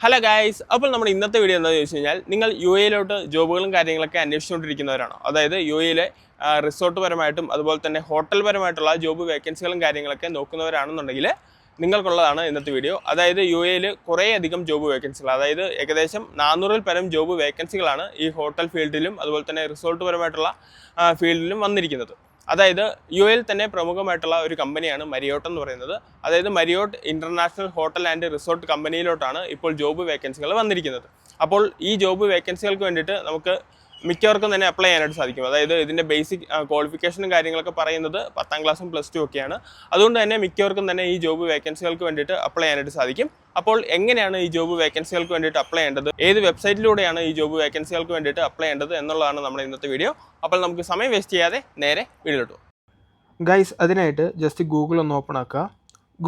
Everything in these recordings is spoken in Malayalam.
ഹലോ ഗൈസ്, അപ്പോൾ നമ്മുടെ ഇന്നത്തെ വീഡിയോ എന്താണെന്ന് ചോദിച്ചു കഴിഞ്ഞാൽ നിങ്ങൾ യു എയിലോട്ട് ജോബുകളും കാര്യങ്ങളൊക്കെ അന്വേഷിച്ചുകൊണ്ടിരിക്കുന്നവരാണോ? അതായത് യു എയിലെ റിസോർട്ട് പരമായിട്ടും അതുപോലെ തന്നെ ഹോട്ടൽ പരമായിട്ടുള്ള ജോബ് വേക്കൻസികളും കാര്യങ്ങളൊക്കെ നോക്കുന്നവരാണെന്നുണ്ടെങ്കിൽ നിങ്ങൾക്കുള്ളതാണ് ഇന്നത്തെ വീഡിയോ. അതായത് യു എയിൽ കുറേയധികം ജോബ് വേക്കൻസികൾ, അതായത് ഏകദേശം 400-ൽ പരം ജോബ് വേക്കൻസികളാണ് ഈ ഹോട്ടൽ ഫീൽഡിലും അതുപോലെ തന്നെ റിസോർട്ട് പരമായിട്ടുള്ള ഫീൽഡിലും വന്നിരിക്കുന്നത്. അതായത് യു എയിൽ തന്നെ പ്രമുഖമായിട്ടുള്ള ഒരു കമ്പനിയാണ് മരിയോട്ട് എന്ന് പറയുന്നത്. അതായത് മരിയോട്ട് ഇൻ്റർനാഷണൽ ഹോട്ടൽ ആൻഡ് റിസോർട്ട് കമ്പനിയിലോട്ടാണ് ഇപ്പോൾ ജോബ് വേക്കൻസികൾ വന്നിരിക്കുന്നത്. അപ്പോൾ ഈ ജോബ് വേക്കൻസികൾക്ക് വേണ്ടിയിട്ട് നമുക്ക് മിക്കവർക്കും തന്നെ അപ്ലൈ ചെയ്യാനായിട്ട് സാധിക്കും. അതായത് ഇതിൻ്റെ ബേസിക് ക്വാളിഫിക്കേഷനും കാര്യങ്ങളൊക്കെ പറയുന്നത് 10ാം ക്ലാസ്സും +2 ഒക്കെയാണ്. അതുകൊണ്ട് തന്നെ മിക്കവർക്കും തന്നെ ഈ ജോബ് വേക്കൻസികൾക്ക് വേണ്ടിയിട്ട് അപ്ലൈ ചെയ്യാനായിട്ട് സാധിക്കും. അപ്പോൾ എങ്ങനെയാണ് ഈ ജോബ് വേക്കൻസികൾക്ക് വേണ്ടിയിട്ട് അപ്ലൈ ചെയ്യേണ്ടത്, ഏത് വെബ്സൈറ്റിലൂടെയാണ് ഈ ജോബ് വേക്കൻസികൾക്ക് വേണ്ടിയിട്ട് അപ്ലൈ ചെയ്യേണ്ടത് എന്നുള്ളതാണ് നമ്മുടെ ഇന്നത്തെ വീഡിയോ. അപ്പോൾ നമുക്ക് സമയം വേസ്റ്റ് ചെയ്യാതെ നേരെ വീഡിയോയിലോട്ട് പോകും. ഗൈസ്, അതിനായിട്ട് ജസ്റ്റ് ഗൂഗിൾ ഒന്ന് ഓപ്പൺ ആക്കുക.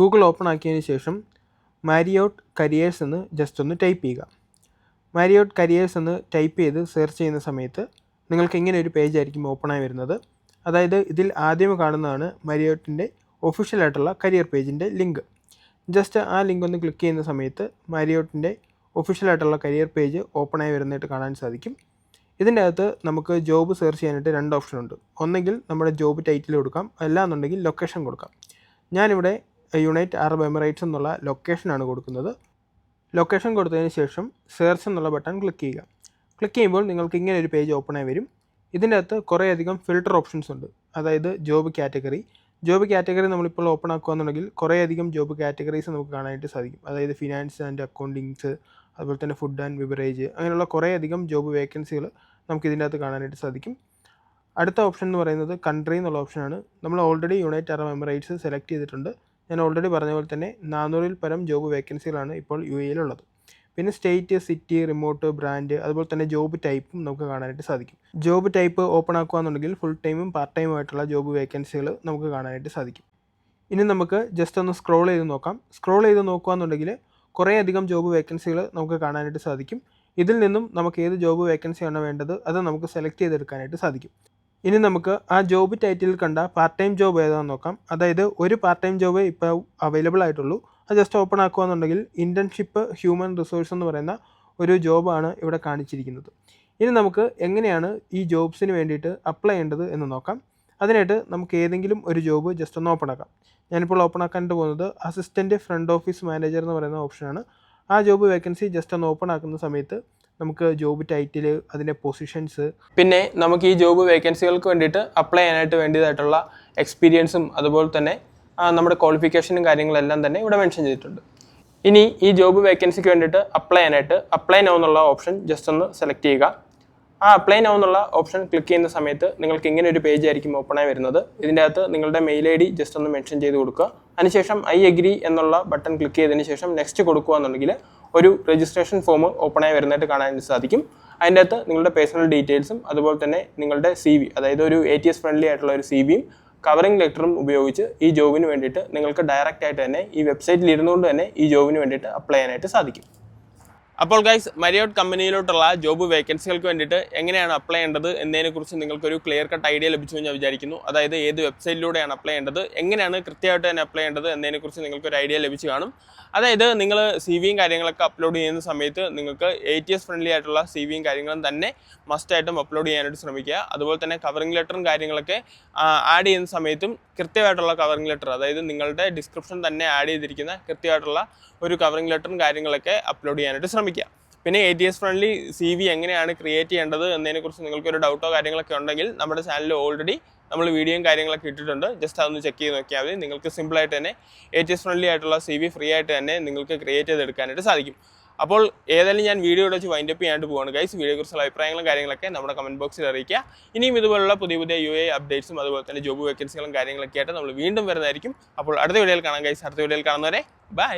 ഗൂഗിൾ ഓപ്പൺ ആക്കിയതിന് ശേഷം മാരിയോട്ട് കരിയേഴ്സ് എന്ന് ജസ്റ്റ് ഒന്ന് ടൈപ്പ് ചെയ്യുക. മാരിയോട്ട് കരിയേഴ്സ് എന്ന് ടൈപ്പ് ചെയ്ത് സെർച്ച് ചെയ്യുന്ന സമയത്ത് നിങ്ങൾക്ക് ഇങ്ങനെ ഒരു പേജ് ആയിരിക്കും ഓപ്പണായി വരുന്നത്. അതായത് ഇതിൽ ആദ്യം കാണുന്നതാണ് മാരിയോട്ടിൻ്റെ ഒഫീഷ്യലായിട്ടുള്ള കരിയർ പേജിൻ്റെ ലിങ്ക്. ജസ്റ്റ് ആ ലിങ്ക് ഒന്ന് ക്ലിക്ക് ചെയ്യുന്ന സമയത്ത് മാരിയോട്ടിൻ്റെ ഒഫീഷ്യലായിട്ടുള്ള കരിയർ പേജ് ഓപ്പണായി വരുന്നതായിട്ട് കാണാൻ സാധിക്കും. ഇതിൻ്റെ അകത്ത് നമുക്ക് ജോബ് സെർച്ച് ചെയ്യാനായിട്ട് 2 ഓപ്ഷൻ ഉണ്ട്. ഒന്നെങ്കിൽ നമ്മുടെ ജോബ് ടൈറ്റിൽ കൊടുക്കാം, അല്ലാന്നുണ്ടെങ്കിൽ ലൊക്കേഷൻ കൊടുക്കാം. ഞാനിവിടെ യുണൈറ്റഡ് അറബ് എമിറേറ്റ്സ് എന്നുള്ള ലൊക്കേഷനാണ് കൊടുക്കുന്നത്. ലൊക്കേഷൻ കൊടുത്തതിന് ശേഷം സെർച്ച് എന്നുള്ള ബട്ടൺ ക്ലിക്ക് ചെയ്യുക. ക്ലിക്ക് ചെയ്യുമ്പോൾ നിങ്ങൾക്ക് ഇങ്ങനെ ഒരു പേജ് ഓപ്പണായി വരും. ഇതിൻ്റെ അകത്ത് കുറേയധികം ഫിൽട്ടർ ഓപ്ഷൻസ് ഉണ്ട്. അതായത് ജോബ് കാറ്റഗറി നമ്മളിപ്പോൾ ഓപ്പൺ ആക്കുകയെന്നുണ്ടെങ്കിൽ കുറേയധികം ജോബ് കാറ്റഗറീസ് നമുക്ക് കാണാനായിട്ട് സാധിക്കും. അതായത് ഫിനാൻസ് ആൻഡ് അക്കൗണ്ടിങ്സ്, അതുപോലെ തന്നെ ഫുഡ് ആൻഡ് ബിവറേജ്, അങ്ങനെയുള്ള കുറേയധികം ജോബ് വേക്കൻസികൾ നമുക്ക് ഇതിൻ്റെ അകത്ത് കാണാനായിട്ട് സാധിക്കും. അടുത്ത ഓപ്ഷൻ എന്ന് പറയുന്നത് കൺട്രി എന്നുള്ള ഓപ്ഷനാണ്. നമ്മൾ already United Arab Emirates select ചെയ്തിട്ടുണ്ട്. ഞാൻ ഓൾറെഡി പറഞ്ഞ പോലെ തന്നെ 400-ൽ പരം ജോബ് വേക്കൻസികളാണ് ഇപ്പോൾ യു എയിലുള്ളത്. പിന്നെ സ്റ്റേറ്റ്, സിറ്റി, റിമോട്ട്, ബ്രാൻഡ്, അതുപോലെ തന്നെ ജോബ് ടൈപ്പും നമുക്ക് കാണാനായിട്ട് സാധിക്കും. ജോബ് ടൈപ്പ് ഓപ്പൺ ആക്കുകയെന്നുണ്ടെങ്കിൽ ഫുൾ ടൈമും പാർട്ട് ടൈമും ആയിട്ടുള്ള ജോബ് വേക്കൻസികൾ നമുക്ക് കാണാനായിട്ട് സാധിക്കും. ഇനി നമുക്ക് ജസ്റ്റ് ഒന്ന് സ്ക്രോൾ ചെയ്ത് നോക്കാം. സ്ക്രോൾ ചെയ്ത് നോക്കുകയെന്നുണ്ടെങ്കിൽ കുറേയധികം ജോബ് വേക്കൻസികൾ നമുക്ക് കാണാനായിട്ട് സാധിക്കും. ഇതിൽ നിന്നും നമുക്ക് ഏത് ജോബ് വേക്കൻസിയാണോ വേണ്ടത് അത് നമുക്ക് സെലക്ട് ചെയ്തെടുക്കാനായിട്ട് സാധിക്കും. ഇനി നമുക്ക് ആ ജോബ് ടൈറ്റിൽ കണ്ട പാർട്ട് ടൈം ജോബ് ഏതാണെന്ന് നോക്കാം. അതായത് ഒരു പാർട്ട് ടൈം ജോബ് ഇപ്പോൾ അവൈലബിൾ ആയിട്ടുള്ളൂ. അത് ജസ്റ്റ് ഓപ്പൺ ആക്കുകയെന്നുണ്ടെങ്കിൽ ഇൻറ്റേൺഷിപ്പ് ഹ്യൂമൻ റിസോഴ്സ് എന്ന് പറയുന്ന ഒരു ജോബാണ് ഇവിടെ കാണിച്ചിരിക്കുന്നത്. ഇനി നമുക്ക് എങ്ങനെയാണ് ഈ ജോബ്സിന് വേണ്ടിയിട്ട് അപ്ലൈ ചെയ്യേണ്ടത് എന്ന് നോക്കാം. അതിനായിട്ട് നമുക്ക് ഏതെങ്കിലും ഒരു ജോബ് ജസ്റ്റ് ഒന്ന് ഓപ്പൺ ആക്കാം. ഞാനിപ്പോൾ ഓപ്പൺ ആക്കാനായിട്ട് പോകുന്നത് അസിസ്റ്റൻറ്റ് ഫ്രണ്ട് ഓഫീസ് മാനേജർ എന്ന് പറയുന്ന ഓപ്ഷനാണ്. ആ ജോബ് വേക്കൻസി ജസ്റ്റ് ഒന്ന് ഓപ്പൺ ആക്കുന്ന സമയത്ത് നമുക്ക് ജോബ് ടൈറ്റിൽ, അതിൻ്റെ പൊസിഷൻസ്, പിന്നെ നമുക്ക് ഈ ജോബ് വേക്കൻസികൾക്ക് വേണ്ടിയിട്ട് അപ്ലൈ ചെയ്യാനായിട്ട് വേണ്ടിയതായിട്ടുള്ള എക്സ്പീരിയൻസും അതുപോലെ തന്നെ നമ്മുടെ ക്വാളിഫിക്കേഷനും കാര്യങ്ങളെല്ലാം തന്നെ ഇവിടെ മെൻഷൻ ചെയ്തിട്ടുണ്ട്. ഇനി ഈ ജോബ് വേക്കൻസിക്ക് വേണ്ടിയിട്ട് അപ്ലൈ ചെയ്യാനായിട്ട് അപ്ലൈ നൗ എന്നുള്ള ഓപ്ഷൻ ജസ്റ്റ് ഒന്ന് സെലക്ട് ചെയ്യുക. ആ അപ്ലൈ നൗ എന്നുള്ള ഓപ്ഷൻ ക്ലിക്ക് ചെയ്യുന്ന സമയത്ത് നിങ്ങൾക്ക് ഇങ്ങനെ ഒരു പേജ് ആയിരിക്കും ഓപ്പണായി വരുന്നത്. ഇതിൻ്റെ അകത്ത് നിങ്ങളുടെ മെയിൽ ID ജസ്റ്റ് ഒന്ന് മെൻഷൻ ചെയ്ത് കൊടുക്കുക. അതിനുശേഷം ഐ എഗ്രി എന്നുള്ള ബട്ടൺ ക്ലിക്ക് ചെയ്തതിന് ശേഷം നെക്സ്റ്റ് കൊടുക്കുക എന്നുണ്ടെങ്കിൽ ഒരു രജിസ്ട്രേഷൻ ഫോം ഓപ്പണായി വരുന്നതായിട്ട് കാണാനായിട്ട് സാധിക്കും. അതിൻ്റെ അകത്ത് നിങ്ങളുടെ പേഴ്സണൽ ഡീറ്റെയിൽസും അതുപോലെ തന്നെ നിങ്ങളുടെ CV, അതായത് ഒരു ATS ഫ്രണ്ട്ലി ആയിട്ടുള്ള ഒരു CVയും കവറിംഗ് ലെറ്ററും ഉപയോഗിച്ച് ഈ ജോബിന് വേണ്ടിയിട്ട് നിങ്ങൾക്ക് ഡയറക്റ്റ് ആയിട്ട് തന്നെ ഈ വെബ്സൈറ്റിൽ ഇരുന്നുകൊണ്ട് തന്നെ ഈ ജോബിന് വേണ്ടിയിട്ട് അപ്ലൈ ചെയ്യാനായിട്ട് സാധിക്കും. അപ്പോൾ ഗൈസ്, മരിയോട്ട് കമ്പനിയിലോട്ടുള്ള ജോബ് വേക്കൻസികൾക്ക് വേണ്ടിയിട്ട് എങ്ങനെയാണ് അപ്ലൈ ചെയ്യേണ്ടത് എന്നതിനെക്കുറിച്ച് നിങ്ങൾക്കൊരു ക്ലിയർ കട്ട് ഐഡിയ ലഭിച്ചു എന്ന് ഞാൻ വിചാരിക്കുന്നു. അതായത് ഏത് വെബ്സൈറ്റിലൂടെയാണ് അപ്ലൈ ചെയ്യേണ്ടത്, എങ്ങനെയാണ് കൃത്യമായിട്ട് തന്നെ അപ്ലൈ ചെയ്യേണ്ടത് എന്നതിനെക്കുറിച്ച് നിങ്ങൾക്കൊരു ഐഡിയ ലഭിച്ചു കാണും. അതായത് നിങ്ങൾ CVയും കാര്യങ്ങളൊക്കെ അപ്ലോഡ് ചെയ്യുന്ന സമയത്ത് നിങ്ങൾക്ക് ATS ഫ്രണ്ട്ലി ആയിട്ടുള്ള CVയും കാര്യങ്ങളും തന്നെ മസ്റ്റായിട്ടും അപ്ലോഡ് ചെയ്യാനായിട്ട് ശ്രമിക്കുക. അതുപോലെ തന്നെ കവറിംഗ് ലെറ്ററും കാര്യങ്ങളൊക്കെ ആഡ് ചെയ്യുന്ന സമയത്തും കൃത്യമായിട്ടുള്ള കവറിംഗ് ലെറ്റർ, അതായത് നിങ്ങളുടെ ഡിസ്ക്രിപ്ഷൻ തന്നെ ആഡ് ചെയ്തിരിക്കുന്ന കൃത്യമായിട്ടുള്ള ഒരു കവറിംഗ് ലെറ്ററും കാര്യങ്ങളൊക്കെ അപ്ലോഡ് ചെയ്യാനായിട്ട് ശ്രമിക്കുക. പിന്നെ ATS ഫ്രണ്ട്ലി CV എങ്ങനെയാണ് ക്രിയേറ്റ് ചെയ്യേണ്ടത് എന്നതിനെക്കുറിച്ച് നിങ്ങൾക്കൊരു ഡൗട്ടോ കാര്യങ്ങളൊക്കെ ഉണ്ടെങ്കിൽ നമ്മുടെ ചാനലിൽ ഓൾറെഡി നമ്മൾ വീഡിയോയും കാര്യങ്ങളൊക്കെ ഇട്ടിട്ടുണ്ട്. ജസ്റ്റ് അതൊന്ന് ചെക്ക് ചെയ്ത് നോക്കിയാൽ മതി. നിങ്ങൾക്ക് സിമ്പിളായിട്ട് തന്നെ ATS ഫ്രണ്ട്ലി ആയിട്ടുള്ള CV ഫ്രീ ആയിട്ട് തന്നെ നിങ്ങൾക്ക് ക്രിയേറ്റ് ചെയ്തെടുക്കാനായിട്ട് സാധിക്കും. അപ്പോൾ ഏതായാലും ഞാൻ വീഡിയോ വെച്ച് വൈൻഡപ്പ് ചെയ്യാണ്ട് പോവാണ് ഗൈസ്. വീഡിയോയെക്കുറിച്ചുള്ള അഭിപ്രായങ്ങളും കാര്യങ്ങളൊക്കെ നമ്മുടെ കമൻറ്റ് ബോക്സിൽ അറിയിക്കുക. ഇനിയും ഇതുപോലുള്ള പുതിയ UAE അപ്ഡേറ്റ്സും അതുപോലെ തന്നെ ജോബ് വേക്കൻസികളും കാര്യങ്ങളൊക്കെ ആയിട്ട് നമ്മൾ വീണ്ടും വരുന്നതായിരിക്കും. അപ്പോൾ അടുത്ത വീഡിയോയിൽ കാണാം ഗൈസ്. അടുത്ത വീഡിയോയിൽ കാണുന്നവരെ ബൈ.